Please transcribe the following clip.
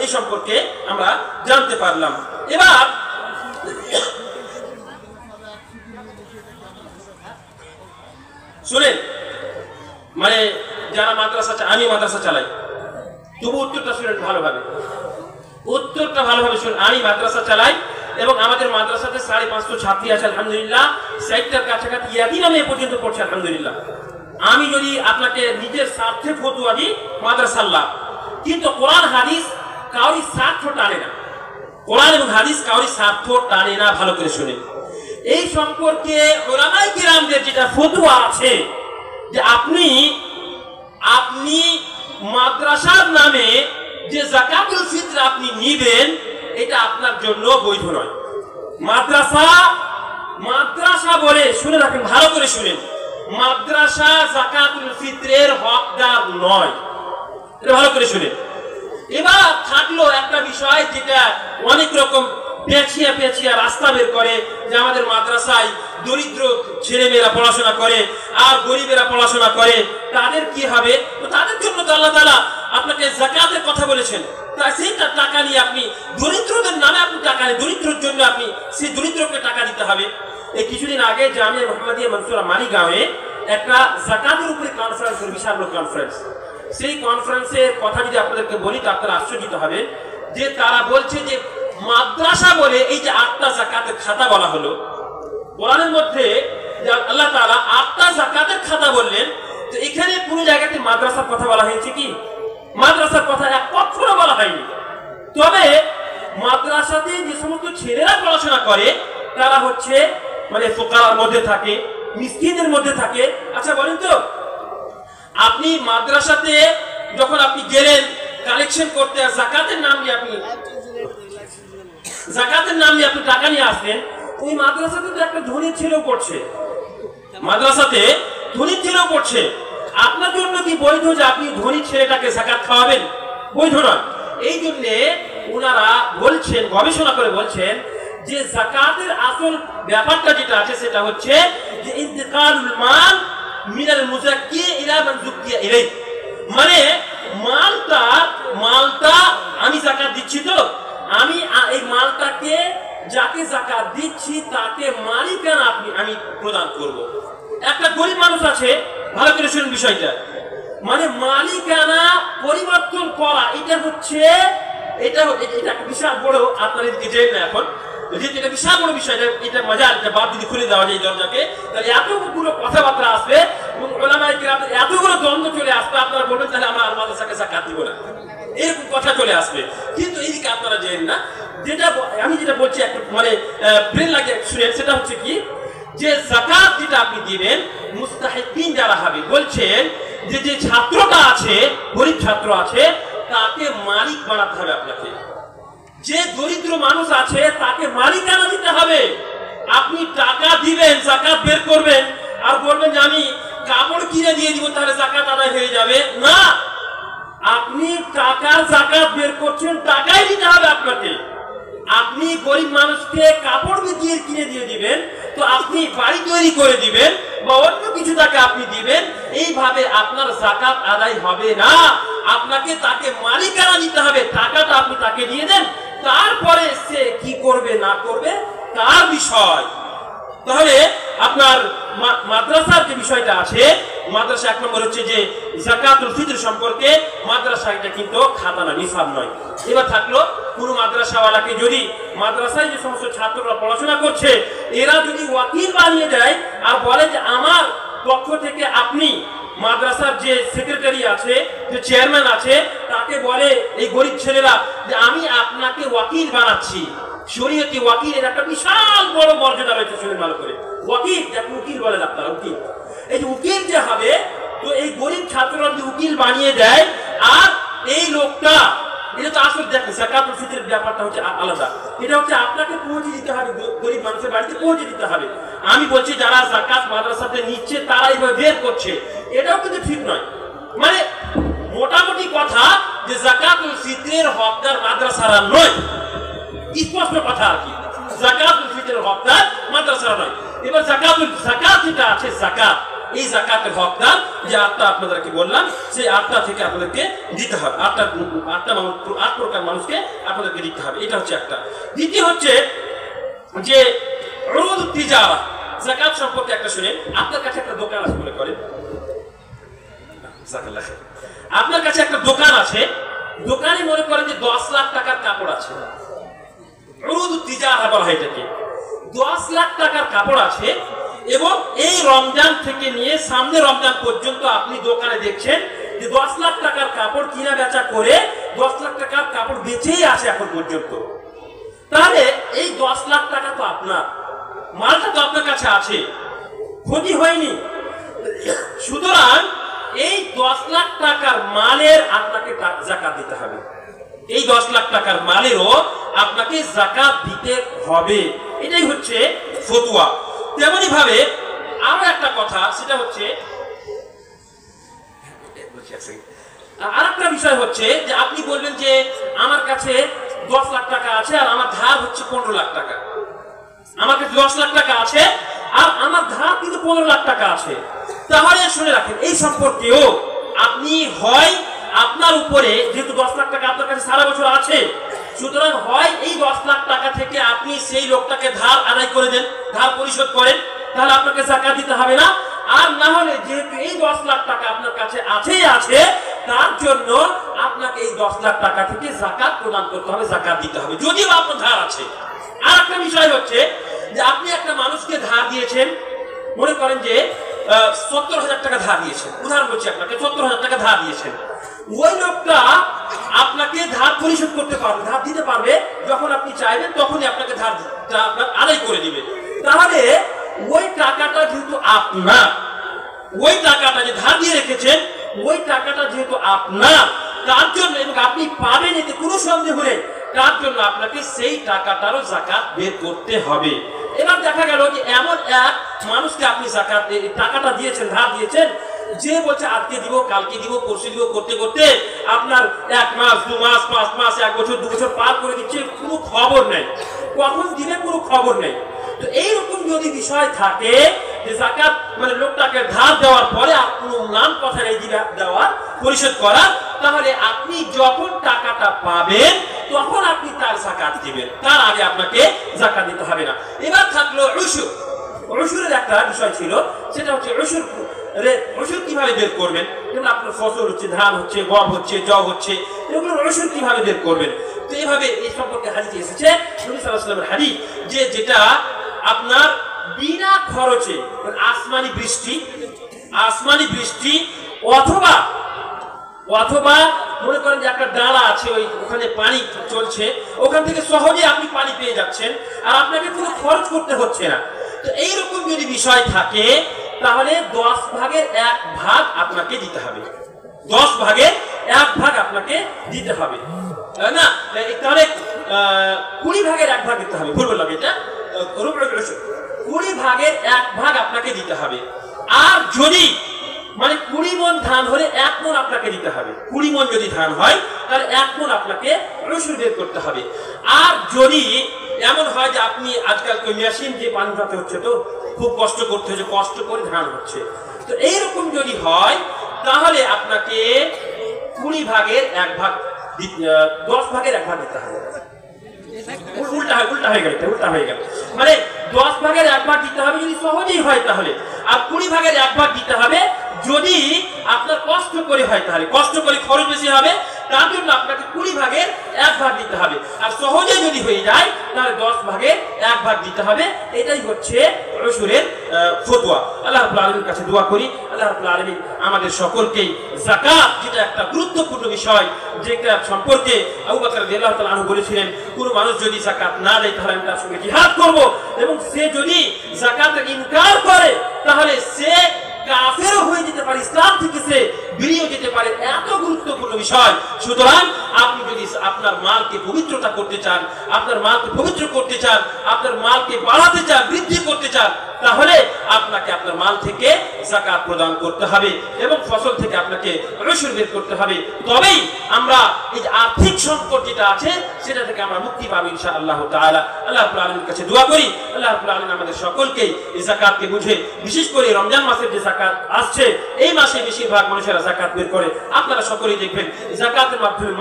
এই সম্পর্কে আমরা জানতে পারলাম। এবার শুনেন, মানে যারা মাদ্রাসা, আমি মাদ্রাসা চালাই, তবু উত্তরটা শুনেন ভালোভাবে, উত্তরটা ভালোভাবে শুনেন। আমি মাদ্রাসা চালাই এবং আমাদের মাদ্রাসাতে 550 ছাত্রী আছে আলহামদুলিল্লাহ, 60টার কাছাকাছি ইয়াতিম এ পর্যন্ত পড়ছে আলহামদুলিল্লাহ। আমি যদি আপনাকে নিজের স্বার্থে ফতোয়া দিই মাদ্রাসার লাভ, কিন্তু কোরআন হাদিস কাউরি স্বার্থ টানে না, কোরআন এবং হাদিস কাউরি স্বার্থ টানে না। ভালো করে শুনেন, এই সম্পর্কে উলামায়ে কিরামদের যেটা ফতোয়া আছে যে আপনি মাদ্রাসার নামে যে যাকাতুল ফিতর আপনি নিবেন এটা আপনার জন্য বৈধ নয়। মাদ্রাসা বলে শুনে রাখেন, ভালো করে শুনেন, মাদ্রাসা যাকাতুল ফিতরের হকদার নয়, এটা ভালো করে শুনেন। এবার থাকলো একটা বিষয় যেটা অনেক রকম পেঁচিয়া রাস্তা বের করে যে আমাদের মাদ্রাসায় দরিদ্র ছেলেমেয়েরা পড়াশোনা করে আর গরিবেরা পড়াশোনা করে, তাদের কি হবে? তো তাদের জন্য তো আল্লাহ তাআলা আপনাকে যাকাতের কথা বলেছেন, তাই সেই টাকা নিয়ে আপনি দরিদ্রদের নামে আপনি টাকা নিয়ে দরিদ্রের জন্য আপনি সেই দরিদ্রকে টাকা দিতে হবে। এই কিছুদিন আগে জামিয়া মুহাম্মাদিয়া মনসুরা মালিগাঁওয়ে একটা যাকাতের উপরে কনফারেন্স, বিশাল কনফারেন্স, সেই কনফারেন্সের কথা যদি আপনাদেরকে বলি তো আপনারা আশ্চর্যিত হবেন যে তারা বলছে যে মাদ্রাসা বলে এই যে 8টা যাকাতের খাতা বলা হলো কোরআনের মধ্যে, আল্লাহ তাআলা 8টা যাকাতের খাতা বললেন, তো এখানে কোন জায়গাতে মাদ্রাসার কথা বলা হয়েছে কি? মাদ্রাসার কথা এক কখনো বলা হয়নি। তবে মাদ্রাসাতে যে সমস্ত ছেলেরা পড়াশোনা করে তারা হচ্ছে মানে ফুকারার মধ্যে থাকে, মিসকিনদের মধ্যে থাকে। আচ্ছা বলেন তো, আপনি মাদ্রাসাতে যখন আপনি গেলেন কালেকশন করতে আর যাকাতের নাম নিয়ে আপনি টাকা নিয়ে আসলেন, ওই মাদ্রাসাতে তো একটা ধনী ছেলেও পড়ছে, মাদ্রাসাতে ধনী ছেলেও পড়ছে। আপনার জন্য কি বৈধ যে আপনি ধনী ছেলেটাকে যাকাত খাওয়াবেন? বৈধ নয়। এই জন্য ওনারা বলছেন, গবেষণা করে বলছেন যে যাকাতের আসল ব্যাপারটা যেটা আছে সেটা হচ্ছে যে ইন্তিকালুল মাল মিনাল মুজাক্কি ইলা মান যুক্কিয়া ইলাই, মানে মালটা আমি যাকাত দিচ্ছি, তো আমি এই মালটাকে যাকে যাকাত দিচ্ছি তাকে মালিকানা আমি প্রদান করব। একটা গরিব মানুষ আছে, ভালো করে শুনুন বিষয়টা, মানে মালিকানা পরিবর্তন করা এটা হচ্ছে এটা বিশাল বড়, আপনারা এদিকে যাই না এখন, যেহেতু এটা বিশাল বড় বিষয়, এটা মজা, এটা বাদ যদি খুলে দেওয়া যায় দরজাকে, তাহলে এতগুলো কথাবার্তা আসবে এবং উলামায়ে কিরামদের এতগুলো দ্বন্দ্ব চলে আসবে, আপনারা বলবেন তাহলে আমরা আর মাদ্রাসাকে যাকাত দিব না, এরকম কথা চলে আসবে। কিন্তু এইদিকে আপনারা জানেন না, আমি যেটা বলছি একটু মানে ব্রেন লাগিয়ে শুনেন, সেটা হচ্ছে কি যে যাকাত যেটা আপনি দিবেন মুস্তাহিকিন যারা হবে, বলছেন যে ছাত্রটা আছে, গরিব ছাত্র আছে, তাকে মালিক বানাতে হবে আপনাকে। যে দরিদ্র মানুষ আছে তাকে মালিকানা দিতে হবে। আপনি টাকা দিবেন, যাকাত বের করবেন আর বলবেন যে আমি কাপড় কিনে দিয়ে দিব তাহলে যাকাত আদায় হয়ে যাবে, না। আপনি টাকার যাকাত বের করছেন, টাকাই দিতে হবে আপনাকে। আপনি গরিব মানুষকে কাপড় দিয়ে কিনে দিয়ে দিবেন, তো আপনি বাড়ি তৈরি করে দিবেন বা অন্য কিছু তাকে আপনি দিবেন, এইভাবে আপনার যাকাত আদায় হবে না। আপনাকে তাকে মালিকানা দিতে হবে, টাকাটা আপনি তাকে দিয়ে দেন, তারপরে সে কি করবে না করবে তার বিষয়। তাহলে আপনার মাদ্রাসার যে বিষয়টা আছে, মাদ্রাসা এক নম্বর হচ্ছে যে যাকাতুল ফিতর সম্পর্কে মাদ্রাসা এটা কিন্তু খাতা না, নিসাব নয়। এবার থাকলো কোন মাদ্রাসাওয়ালাকে যদি মাদ্রাসায় যে সমস্ত ছাত্ররা পড়াশোনা করছে এরা যদি ওয়াকিল বানিয়ে দেয় আর বলে যে আমার পক্ষ থেকে আপনি মাদ্রাসার যে সেক্রেটারি আছে, যে চেয়ারম্যান আছে, তাকে বলে এই গরিব ছেলেরা যে আমি আপনাকে ওয়াকিল বানাচ্ছি, শরীয়তি ওয়াকিলের একটা বিশাল বড় মর্যাদা রয়েছে। শুনুন ভালো করে, ওয়াকিল যাকে উকিল বলেন আপনারা, উকিল, এই যে উকিল যে হবে, তো এই গরিব ছাত্ররা যদি উকিল বানিয়ে দেয় আর এই লোকটা, এটা তো আসল দেখেন যাকাতুল ফিতরের ব্যাপারটা হচ্ছে আলাদা, এটা হচ্ছে আপনাকে পৌঁছে দিতে হবে, গরিব মানুষের বাড়িতে পৌঁছে দিতে হবে। আমি বলছি যারা যাকাত মাদ্রাসাতে নিচ্ছে তারা এইভাবে বের করছে, এটাও কিন্তু ঠিক নয়। মানে মোটামুটি কথা যে যাকাতুল ফিতরের হকদার মাদ্রাসারা নয়, স্পষ্ট কথা আর কি, যাকাতুল ফিতরের হকদার মাদ্রাসারা নয়। এবার যাকাত যেটা আছে, যাকাত এই জাকাতের হকদার, যে 8টা আপনাদেরকে বললাম, সেই 8টা থেকে আপনাদেরকে দিতে হবে। 8 প্রকার মানুষকে আপনাদেরকে দিতে হবে। এটা হচ্ছে একটা। দ্বিতীয় হচ্ছে যে উরুদ তিজারা, যাকাত সম্পর্কে একটা শুনেন। আপনার কাছে একটা দোকান আছে মনে করেন, আপনার কাছে একটা দোকান আছে, দোকানে মনে করেন যে 10 লাখ টাকার কাপড় আছে। উরুদ তিজারা বলা হয় এটাকে। 10 লাখ টাকার কাপড় আছে এবং এই রমজান থেকে নিয়ে সামনে রমজান পর্যন্ত আপনি দোকানে দেখছেন যে 10 লাখ টাকার কাপড় কিনা বেচা করে 10 লাখ টাকার কাপড় বেচেই আছে এখন পর্যন্ত। তাহলে এই 10 লাখ টাকা তো আপনার, মালটা তো আপনার কাছে আছে, ক্ষতি হয়নি। সুতরাং এই 10 লাখ টাকার মালের আপনাকে যাকাত দিতে হবে। এই 10 লাখ টাকার মালেরও আপনাকে যাকাত দিতে হবে। এটাই হচ্ছে ফতোয়া। তেমনি ভাবে আরো একটা কথা, সেটা হচ্ছে আরেকটা বিষয় হচ্ছে যে আপনি বলবেন যে আমার কাছে 10 লাখ টাকা আছে আর আমার ধার হচ্ছে 15 লাখ টাকা। আমার কাছে 10 লাখ টাকা আছে আর আমার ধার কিন্তু 15 লাখ টাকা আছে। তাহলে শুনে রাখেন, এই সম্পর্কেও আপনি হয় আপনার উপরে, যেহেতু 10 লাখ টাকা আপনার কাছে সারা বছর আছে, সুতরাং হয় এই 10 লাখ টাকা থেকে আপনি সেই লোকটাকে ধার আদায় করে দেন, ধার পরিশোধ করেন, তাহলে আপনাকে যাকাত দিতে হবে না। আর না হলে যেহেতু এই 10 লাখ টাকা আপনার কাছে আছে, তার জন্য আপনাকে এই 10 লাখ টাকা থেকে যাকাত প্রদান করতে হবে, যাকাত দিতে হবে, যদিও আপনার ধার আছে। আর একটা বিষয় হচ্ছে যে আপনি একটা মানুষকে ধার দিয়েছেন, মনে করেন যে 70,000 টাকা ধার দিয়েছেন, উদাহরণ বলছি আপনাকে, 70,000 টাকা ধার দিয়েছেন। ওই লোকটা আপনাকে ধার পরিশোধ করতে পারবে, ধার দিতে পারবে, যখন আপনি চাইবেন তখনই আপনাকে ধারটা আপনার আদায় করে দিবে। তাহলে ওই টাকাটা যেহেতু আপনার, ওই টাকাটা যে ধার দিয়ে রেখেছেন, ওই টাকাটা যেহেতু আপনার, তার জন্য, এবং আপনি পাবেন এতে কোনো সন্দেহ নেই, তার জন্য আপনাকে সেই টাকাটারও যাকাত বের করতে হবে। এবার দেখা গেল যে এমন এক মানুষকে আপনি যাকাত টাকাটা দিয়েছেন, ধার দিয়েছেন, যে বলছে আজকে দিব, কালকে দিব, পরশু দিব করতে করতে আপনার 1 মাস, 2 মাস, 5 মাস, 1 বছর, 2 বছর পার করে দিচ্ছে, কোনো খবর নেই, কখন দিবে কোনো খবর নেই। তো এইরকম যদি বিষয় থাকে যে যাকাত মানে লোকটাকে ধার দেওয়ার পরে কোনো নাম কথা নেই দেওয়ার, পরিশোধ করার, তাহলে আপনি যখন টাকাটা পাবেন তখন আপনি তার যাকাত দিবেন, তার আগে আপনাকে যাকাত দিতে হবে না। এবার থাকলো উশুর। উশুরের একটা বিষয় ছিল, সেটা হচ্ছে উশুর কিভাবে বের করবেন। যেমন আপনার ফসল হচ্ছে, ধান হচ্ছে, গম হচ্ছে, জব হচ্ছে, এগুলো উশুর কিভাবে বের করবেন। তো এইভাবে এই সম্পর্কে হাদিসে এসেছে, নবী সাল্লাল্লাহু আলাইহি ওয়াসাল্লামের হাদিস, যে যেটা আপনার বিনা খরচে, আসমানি বৃষ্টি অথবা মনে করেন যে একটা ডালা আছে, ওখানে পানি চলছে, ওখান থেকে সহজে আপনি পানি পেয়ে যাচ্ছেন আর আপনাকে কোনো খরচ করতে হচ্ছে না। তো এইরকম যদি বিষয় থাকে তাহলে 10 ভাগের 1 ভাগ আপনাকে দিতে হবে। 10 ভাগের 1 ভাগ আপনাকে দিতে হবে না, তাহলে 20 ভাগের 1 ভাগ দিতে হবে। ভুল বললাম, এটা 20 ভাগের 1 ভাগ আপনাকে দিতে হবে। আর যদি মানে 20 মণ ধান হলে 1 মণ আপনাকে দিতে হবে। 20 মণ যদি ধান হয় তাহলে 1 মণ আপনাকে উশুর বের করতে হবে। আর যদি এমন হয় যে আপনি আজকাল মেশিন দিয়ে পানি উঠাতে হচ্ছে, তো খুব কষ্ট করতে হচ্ছে, কষ্ট করে ধান হচ্ছে, তো এইরকম যদি হয় তাহলে আপনাকে 20 ভাগের 1 ভাগ 10 ভাগের 1 ভাগ দিতে হবে। উল্টা হয়ে গেল, মানে 10 ভাগের 1 ভাগ দিতে হবে যদি সহজেই হয় তাহলে, আর 20 ভাগের 1 ভাগ দিতে হবে যদি আপনার কষ্ট করে হয়, তাহলে কষ্ট করে খরচ বেশি হবে, তার জন্য আপনাকে 20 ভাগের 1 ভাগ দিতে হবে। আর সহজে যদি হয়ে যায় তাহলে 10 ভাগের 1 ভাগ দিতে হবে। এটাই হচ্ছে উশুরের ফতোয়া। আল্লাহ রাব্বুল আলামিনের কাছে দোয়া করি, আল্লাহ রাব্বুল আলামিন আমাদের সকলকেই যাকাত, যেটা একটা গুরুত্বপূর্ণ বিষয়, যেটা সম্পর্কে আবু বকর রাদিয়াল্লাহু তাআলা আনহু বলেছিলেন, কোন মানুষ যদি যাকাত না দেয় তাহলে আমি তার সঙ্গে জিহাদ করব, এবং সে যদি যাকাতের ইনকার করে তাহলে সে কাফেরও হয়ে যেতে পারে, ইসলাম থেকে সে বেরিয়ে যেতে পারে। এত গুরুত্বপূর্ণ বিষয়। সুতরাং আপনি যদি আপনার মালকে পবিত্রতা করতে চান, আপনার মালকে পবিত্র করতে চান, আপনার মালকে বাড়াতে চান, বৃদ্ধি করতে চান, তাহলে আপনাকে আপনার মাল থেকে যাকাত প্রদান করতে হবে এবং ফসল থেকে আপনাকে উশুর বের করতে হবে। তবেই আমরা এই যে আর্থিক সংকট যেটা আছে সেটা থেকে আমরা মুক্তি পাবো ইনশাআল্লাহ তাআলা। আল্লাহ রাব্বুল আলামিনের কাছে দোয়া করি আল্লাহ রাব্বুল আলামিন আমাদের সকলকে এই যাকাতকে বুঝে, বিশেষ করে রমজান মাসের যে যাকাত আসছে এই মাসে বেশিরভাগ মানুষেরা যাকাত বের করে। আপনারা সকলেই দেখবেন যাকাতের মাধ্যমে